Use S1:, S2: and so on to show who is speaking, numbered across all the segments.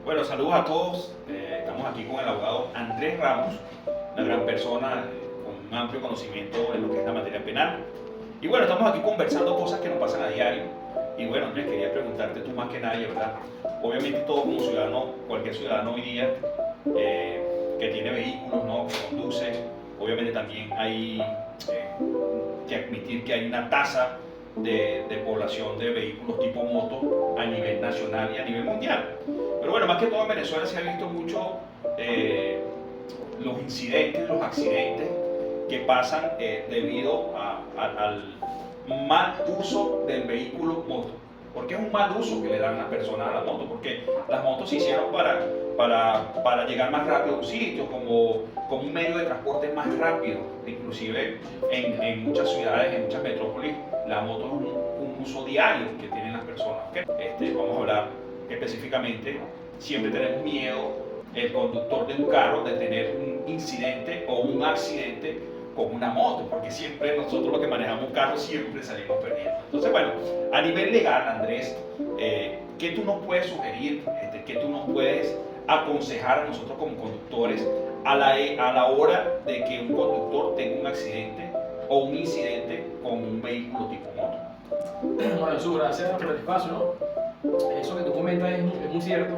S1: Bueno, saludos a todos. Estamos aquí con el abogado Andrés Ramos, una gran persona con un amplio conocimiento en lo que es la materia penal. Y bueno, estamos aquí conversando cosas que nos pasan a diario. Y bueno, Andrés, quería preguntarte tú más que nadie, ¿verdad? Obviamente todo como ciudadano, cualquier ciudadano hoy día que tiene vehículos, ¿no? Que conduce, obviamente también hay que admitir que hay una tasa de población de vehículos tipo moto a nivel nacional y a nivel mundial. Pero bueno, más que todo en Venezuela se ha visto mucho los incidentes, los accidentes que pasan debido al mal uso del vehículo moto. ¿Por qué es un mal uso que le dan las personas a la moto? Porque las motos se hicieron para llegar más rápido a un sitio, como un medio de transporte más rápido. Inclusive en muchas ciudades, en muchas metrópolis, la moto es un uso diario que tienen las personas. Vamos a hablar específicamente, siempre tenemos miedo, el conductor de un carro, de tener un incidente o un accidente con una moto, porque siempre nosotros los que manejamos carros siempre salimos perdiendo. Entonces, bueno, a nivel legal, Andrés, ¿qué tú nos puedes sugerir? ¿Qué tú nos puedes aconsejar a nosotros como conductores a la hora de que un conductor tenga un accidente o un incidente con un vehículo tipo moto?
S2: Bueno, Jesús, gracias por el espacio, ¿no? Eso que tú comentas es muy cierto.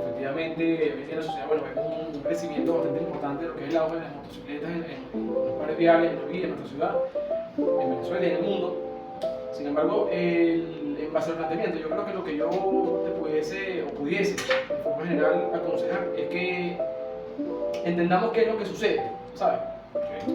S2: Efectivamente, hoy en día en la sociedad, bueno, vemos un crecimiento bastante importante de lo que es el auge de las motocicletas en los pares viales, en la vía, en nuestra ciudad, en Venezuela y en el mundo. Sin embargo, en base al planteamiento, yo creo que lo que yo te pudiese, de forma general, aconsejar es que entendamos qué es lo que sucede, ¿sabes?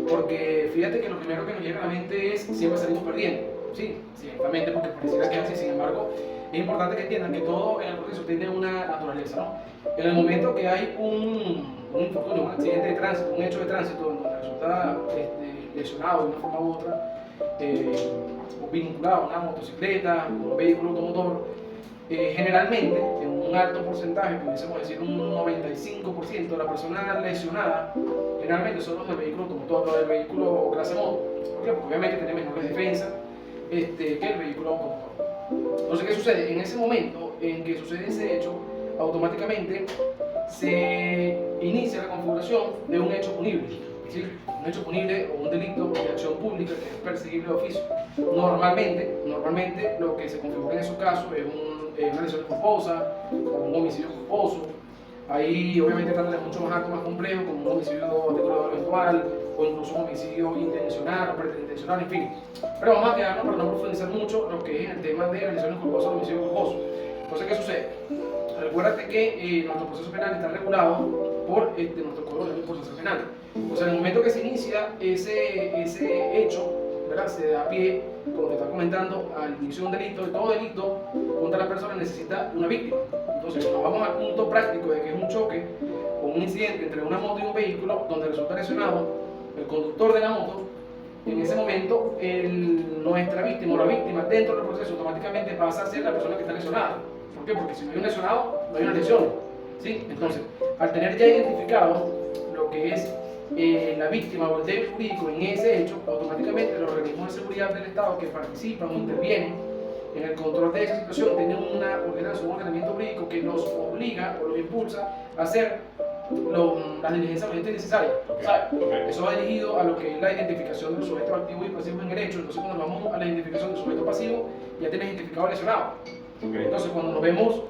S2: Porque fíjate que lo primero que nos llega a la mente es siempre salimos perdiendo. Sí, ciertamente, porque pareciera que es así. Sin embargo, es importante que entiendan que todo en el proceso tiene una naturaleza, ¿no? En el momento que hay un infortunio, un accidente de tránsito, un hecho de tránsito donde resulta lesionado de una forma u otra, o vinculado a una motocicleta, un vehículo automotor, generalmente, en un alto porcentaje, pudiésemos decir un 95% de la persona lesionada, generalmente son los del vehículo automotor, los del vehículo clase moto. ¿Por qué? Porque obviamente tiene mejores defensas que el vehículo automotor. Entonces, ¿qué sucede? En ese momento en que sucede ese hecho, automáticamente se inicia la configuración de un hecho punible. ¿Sí? Un hecho punible o un delito de acción pública que es perseguible de oficio. Normalmente lo que se configura en esos casos es una lesión culposa o un homicidio culposo. Ahí obviamente tratan de mucho más actos más complejos, como un homicidio articulado eventual o incluso un homicidio intencional o preterintencional, en fin. Pero vamos a quedarnos para no profundizar mucho lo que es el tema de las lesiones culposas o homicidio culposo. Entonces, ¿qué sucede? Recuérdate que nuestro proceso penal está regulado por nuestro Código de Proceso Penal. O sea, en el momento que se inicia ese hecho, ¿verdad? Se da pie, como te estaba comentando, al inicio de un delito. Y todo delito contra la persona necesita una víctima. Entonces, nos vamos al punto práctico de que es un choque o un incidente entre una moto y un vehículo donde resulta lesionado el conductor de la moto. En ese momento, nuestra víctima o la víctima dentro del proceso automáticamente pasa a ser la persona que está lesionada. ¿Por qué? Porque si no hay un lesionado, no hay una lesión. ¿Sí? Entonces, al tener ya identificado lo que es la víctima o el débil jurídico en ese hecho, automáticamente los organismos de seguridad del Estado que participan o intervienen en el control de esa situación tienen una ordenanza, un ordenamiento jurídico que los obliga o los impulsa a hacer las diligencias urgentes necesarias. Eso va dirigido a lo que es la identificación de los sujetos activos y pasivos en el hecho. Entonces, cuando nos vamos a la identificación del sujeto pasivo, ya tienes identificado al lesionado. Entonces,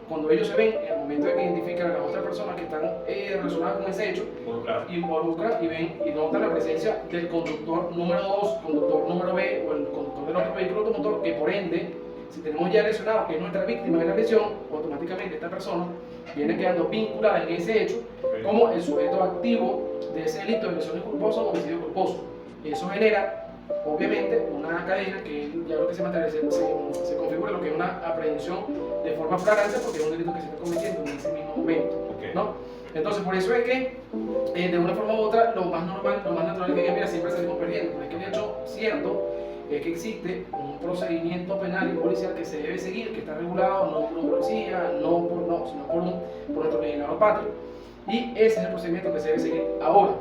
S2: cuando ellos se ven, en el momento de que identifican a las otras personas que están relacionadas con ese hecho, involucran y ven y notan la presencia del conductor número 2, conductor número B o el conductor del otro vehículo automotor, que por ende, si tenemos ya lesionado, que es nuestra víctima de la lesión, automáticamente esta persona viene quedando vinculada en ese hecho como el sujeto activo de ese delito de lesiones culposas o homicidio culposo. Eso genera, obviamente, una cadena que ya lo que se configura lo que es una aprehensión de forma flagrante porque es un delito que se está cometiendo en ese mismo momento, ¿no? Entonces, por eso es que, de una forma u otra, lo más normal, lo más natural es que mira, siempre salimos perdiendo. Pero es que el hecho cierto es que existe un procedimiento penal y policial que se debe seguir, que está regulado no por un policía, sino por nuestro legislador patrio. Y ese es el procedimiento que se debe seguir ahora.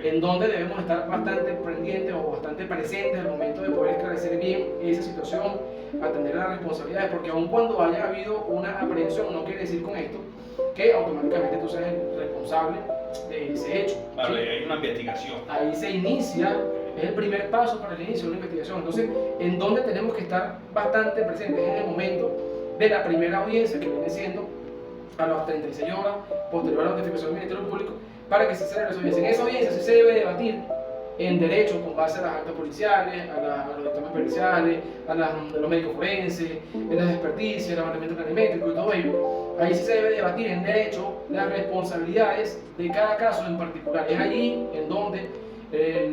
S2: En donde debemos estar bastante pendientes o bastante presentes al momento de poder esclarecer bien esa situación, atender a las responsabilidades, porque aun cuando haya habido una aprehensión, no quiere decir con esto que automáticamente tú seas el responsable de ese hecho.
S1: Claro,
S2: ¿sí?
S1: hay una investigación.
S2: Ahí se inicia, es el primer paso para el inicio de una investigación. Entonces, ¿en dónde tenemos que estar bastante presentes? En el momento de la primera audiencia, que viene siendo a las 36 horas posterior a la notificación del Ministerio Público, para que se celebre esa audiencia. En esa audiencia sí se debe debatir en derecho con base a las actas policiales, a los dictámenes periciales, a los médicos forenses, en las experticias, el levantamiento planimétrico y todo ello. Ahí sí se debe debatir en derecho las responsabilidades de cada caso en particular. Es allí en donde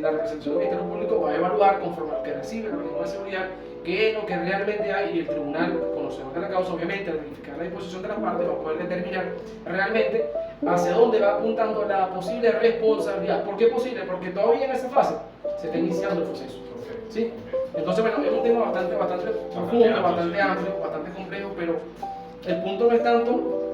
S2: la representación del Ministerio Público va a evaluar, conforme a lo que recibe el organismo de seguridad, qué es lo que realmente hay, y el tribunal, conocedor de la causa, obviamente, al verificar la disposición de las partes, va a poder determinar realmente hacia dónde va apuntando la posible responsabilidad. ¿Por qué posible? Porque todavía en esa fase se está iniciando el proceso. ¿Sí? Entonces, bueno, es un tema bastante profundo, bastante amplio, bastante complejo, pero el punto no es tanto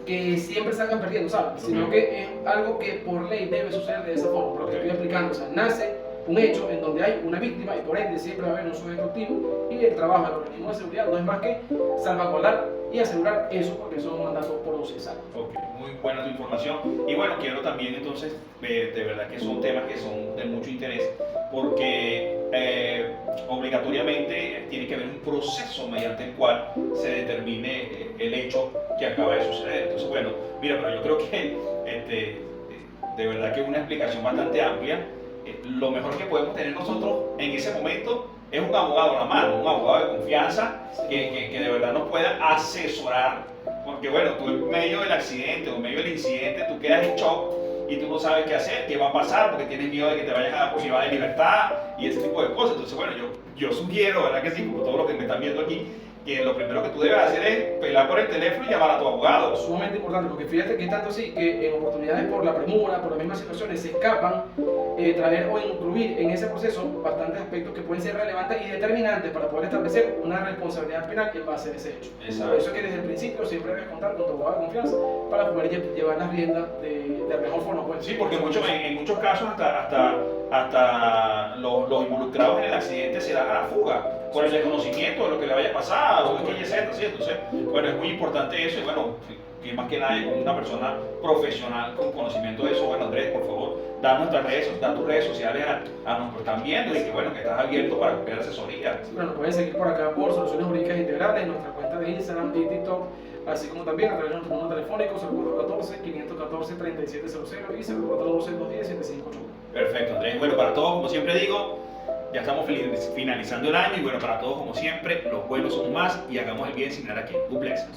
S2: que siempre salgan perdiendo, ¿sabes? Sino que es algo que por ley debe suceder de esa forma, por lo que estoy explicando. O sea, nace un hecho en donde hay una víctima y por ende siempre va a haber un sujeto activo, y el trabajo del organismo de seguridad no es más que salvaguardar y asegurar eso, porque eso es un mandato procesal.
S1: Ok, muy buena tu información. Y bueno, quiero también entonces, de verdad que son temas que son de mucho interés, porque obligatoriamente tiene que haber un proceso mediante el cual se determine el hecho que acaba de suceder. Entonces, bueno, mira, pero yo creo que de verdad que es una explicación bastante amplia. Lo mejor que podemos tener nosotros en ese momento es un abogado a la mano, un abogado de confianza que de verdad nos pueda asesorar, porque bueno, tú en medio del accidente o en medio del incidente tú quedas en shock y tú no sabes qué hacer, qué va a pasar, porque tienes miedo de que te vayan a dar privada de libertad y ese tipo de cosas. Entonces bueno, yo sugiero, ¿verdad que sí? Como todos los que me están viendo aquí, que lo primero que tú debes hacer es pelar por el teléfono y llamar a tu abogado.
S2: Sumamente importante, porque fíjate que es tanto así que en oportunidades por la premura, por las mismas situaciones, se escapan traer o incluir en ese proceso bastantes aspectos que pueden ser relevantes y determinantes para poder establecer una responsabilidad penal en base a ese hecho.
S1: Exacto.
S2: Por eso es que desde el principio siempre debes contar con tu abogado de confianza para poder llevar las riendas de la mejor forma. Pues.
S1: Sí, porque en muchos casos hasta los involucrados en el accidente se dan a la fuga por el desconocimiento de lo que le vaya a pasar o X, Z, ¿sí? Entonces, bueno, es muy importante eso y bueno, que más que nadie con una persona profesional con conocimiento de eso. Bueno, Andrés, por favor, da tus redes sociales a los que están viendo y que bueno, que estás abierto para cualquier asesoría.
S2: Bueno, nos pueden seguir por acá por Soluciones Jurídicas Integrales en nuestra cuenta de Instagram y TikTok, así como también a través de nuestro número telefónico 0414-514-3700 y 0412-210-7581.
S1: Perfecto, Andrés. Bueno, para todos, como siempre digo, ya estamos finalizando el año y bueno, para todos, como siempre, los buenos son más y hagamos el bien sin nada aquí. Duplex.